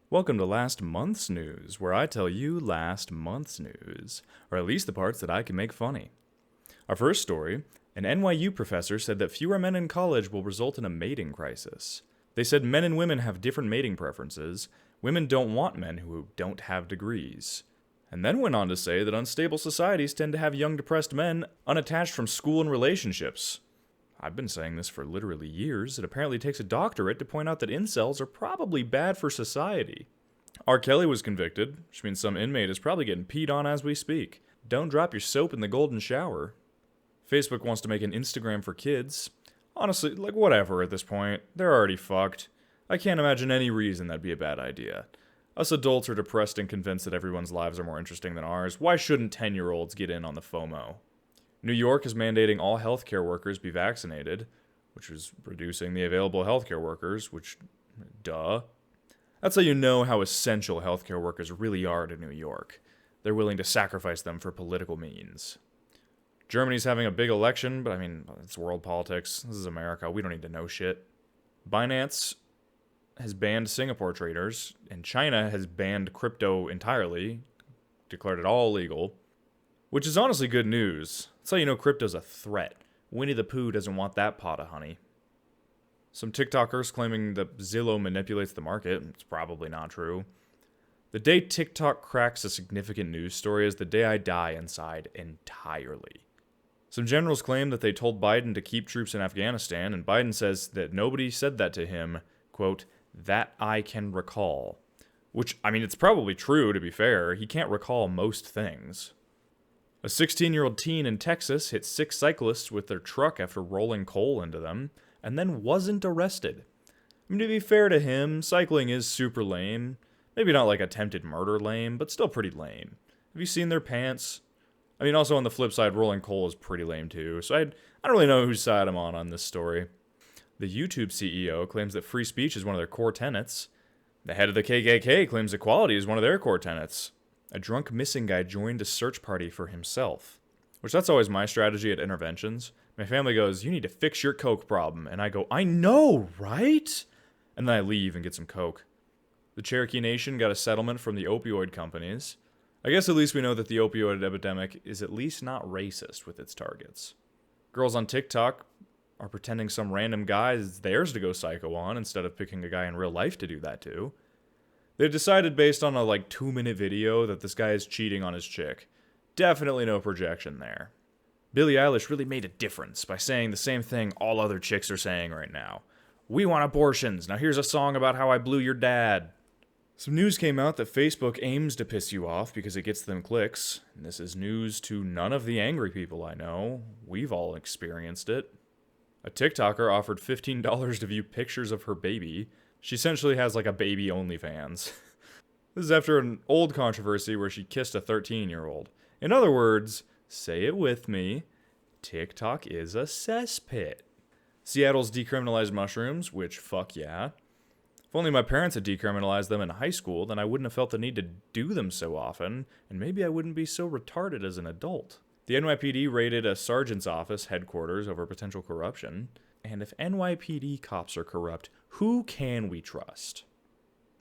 Welcome to last month's news, where I tell you last month's news, or at least the parts that I can make funny. Our first story, an NYU professor said that fewer men in college will result in a mating crisis. They said men and women have different mating preferences. Women don't want men who don't have degrees. And then went on to say that unstable societies tend to have young depressed men unattached from school and relationships. I've been saying this for literally years. It apparently takes a doctorate to point out that incels are probably bad for society. R. Kelly was convicted, which means some inmate is probably getting peed on as we speak. Don't drop your soap in the golden shower. Facebook wants to make an Instagram for kids. Honestly, whatever at this point. They're already fucked. I can't imagine any reason that'd be a bad idea. Us adults are depressed and convinced that everyone's lives are more interesting than ours. Why shouldn't 10-year-olds get in on the FOMO? New York is mandating all healthcare workers be vaccinated, which is reducing the available healthcare workers, which, duh. That's how you know how essential healthcare workers really are to New York. They're willing to sacrifice them for political means. Germany's having a big election, but it's world politics. This is America. We don't need to know shit. Binance has banned Singapore traders, and China has banned crypto entirely, declared it all illegal, which is honestly good news. That's how you know crypto's a threat. Winnie the Pooh doesn't want that pot of honey. Some TikTokers claiming that Zillow manipulates the market. It's probably not true. The day TikTok cracks a significant news story is the day I die inside entirely. Some generals claim that they told Biden to keep troops in Afghanistan, and Biden says that nobody said that to him, quote, that I can recall. Which, it's probably true, to be fair. He can't recall most things. A 16-year-old teen in Texas hit 6 cyclists with their truck after rolling coal into them, and then wasn't arrested. To be fair to him, cycling is super lame. Maybe not like attempted murder lame, but still pretty lame. Have you seen their pants? Also on the flip side, rolling coal is pretty lame too, so I don't really know whose side I'm on this story. The YouTube CEO claims that free speech is one of their core tenets. The head of the KKK claims equality is one of their core tenets. A drunk missing guy joined a search party for himself. Which that's always my strategy at interventions. My family goes, you need to fix your coke problem. And I go, I know, right? And then I leave and get some coke. The Cherokee Nation got a settlement from the opioid companies. I guess at least we know that the opioid epidemic is at least not racist with its targets. Girls on TikTok are pretending some random guy is theirs to go psycho on instead of picking a guy in real life to do that to. They decided based on a 2-minute video that this guy is cheating on his chick. Definitely no projection there. Billie Eilish really made a difference by saying the same thing all other chicks are saying right now. We want abortions. Now here's a song about how I blew your dad. Some news came out that Facebook aims to piss you off because it gets them clicks. And this is news to none of the angry people I know. We've all experienced it. A TikToker offered $15 to view pictures of her baby. She essentially has a baby OnlyFans. This is after an old controversy where she kissed a 13-year-old. In other words, say it with me, TikTok is a cesspit. Seattle's decriminalized mushrooms, which fuck yeah. If only my parents had decriminalized them in high school, then I wouldn't have felt the need to do them so often, and maybe I wouldn't be so retarded as an adult. The NYPD raided a sergeant's office headquarters over potential corruption. And if NYPD cops are corrupt, who can we trust?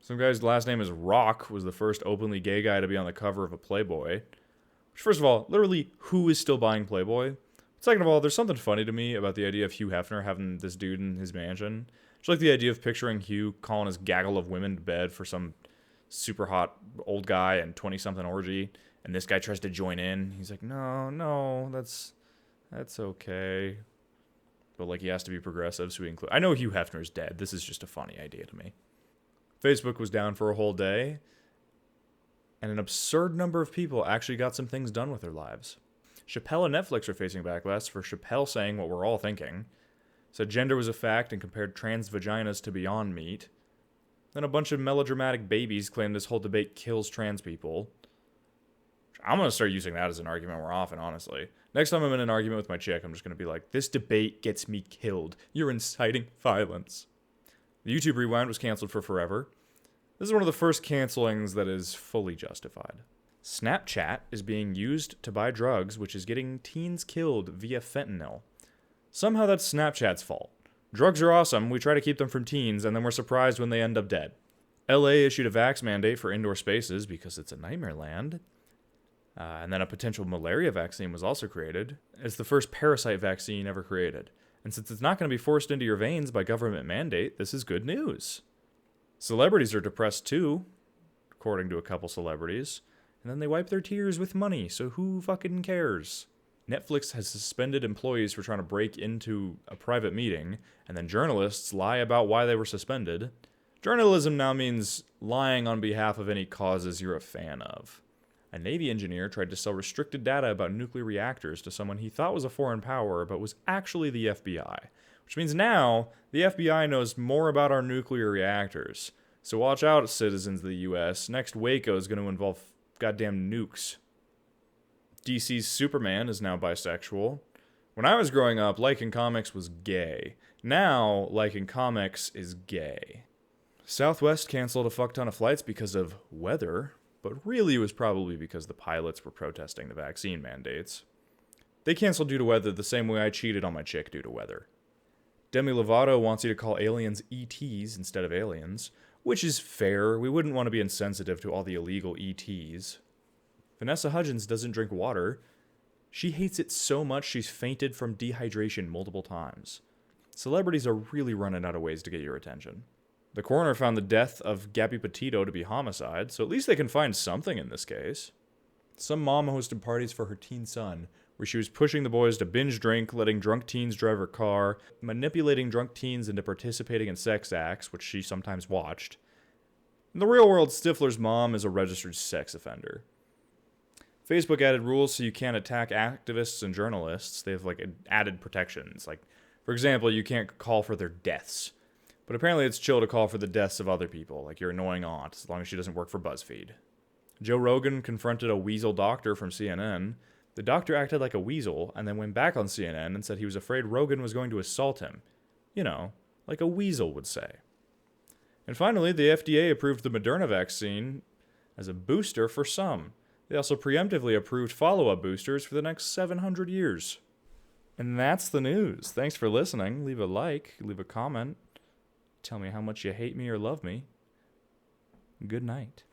Some guy's last name is Rock was the first openly gay guy to be on the cover of a Playboy. Which, first of all, literally, who is still buying Playboy? Second of all, there's something funny to me about the idea of Hugh Hefner having this dude in his mansion. Just like the idea of picturing Hugh calling his gaggle of women to bed for some super hot old guy and 20-something orgy, and this guy tries to join in. He's like, no, that's okay. But he has to be progressive, so we include. I know Hugh Hefner's dead. This is just a funny idea to me. Facebook was down for a whole day, and an absurd number of people actually got some things done with their lives. Chappelle and Netflix are facing backlash for Chappelle saying what we're all thinking. Said gender was a fact and compared trans vaginas to Beyond Meat. Then a bunch of melodramatic babies claim this whole debate kills trans people. I'm going to start using that as an argument more often, honestly. Next time I'm in an argument with my chick, I'm just going to be like, this debate gets me killed. You're inciting violence. The YouTube Rewind was canceled for forever. This is one of the first cancelings that is fully justified. Snapchat is being used to buy drugs, which is getting teens killed via fentanyl. Somehow that's Snapchat's fault. Drugs are awesome, we try to keep them from teens, and then we're surprised when they end up dead. LA issued a vax mandate for indoor spaces because it's a nightmare land. And then a potential malaria vaccine was also created. It's the first parasite vaccine ever created. And since it's not going to be forced into your veins by government mandate, this is good news. Celebrities are depressed too, according to a couple celebrities. And then they wipe their tears with money, so who fucking cares? Netflix has suspended employees for trying to break into a private meeting, and then journalists lie about why they were suspended. Journalism now means lying on behalf of any causes you're a fan of. A Navy engineer tried to sell restricted data about nuclear reactors to someone he thought was a foreign power, but was actually the FBI. Which means now, the FBI knows more about our nuclear reactors. So watch out, citizens of the US. Next Waco is going to involve goddamn nukes. DC's Superman is now bisexual. When I was growing up, liking comics was gay. Now, liking comics is gay. Southwest canceled a fuck ton of flights because of weather, but really it was probably because the pilots were protesting the vaccine mandates. They canceled due to weather the same way I cheated on my chick due to weather. Demi Lovato wants you to call aliens ETs instead of aliens, which is fair. We wouldn't want to be insensitive to all the illegal ETs. Vanessa Hudgens doesn't drink water. She hates it so much she's fainted from dehydration multiple times. Celebrities are really running out of ways to get your attention. The coroner found the death of Gabby Petito to be homicide, so at least they can find something in this case. Some mom hosted parties for her teen son, where she was pushing the boys to binge drink, letting drunk teens drive her car, manipulating drunk teens into participating in sex acts, which she sometimes watched. In the real world, Stifler's mom is a registered sex offender. Facebook added rules so you can't attack activists and journalists. They have added protections. For example, you can't call for their deaths. But apparently it's chill to call for the deaths of other people, like your annoying aunt, as long as she doesn't work for BuzzFeed. Joe Rogan confronted a weasel doctor from CNN. The doctor acted like a weasel and then went back on CNN and said he was afraid Rogan was going to assault him. You know, like a weasel would say. And finally, the FDA approved the Moderna vaccine as a booster for some. They also preemptively approved follow-up boosters for the next 700 years. And that's the news. Thanks for listening. Leave a like, leave a comment. Tell me how much you hate me or love me. Good night.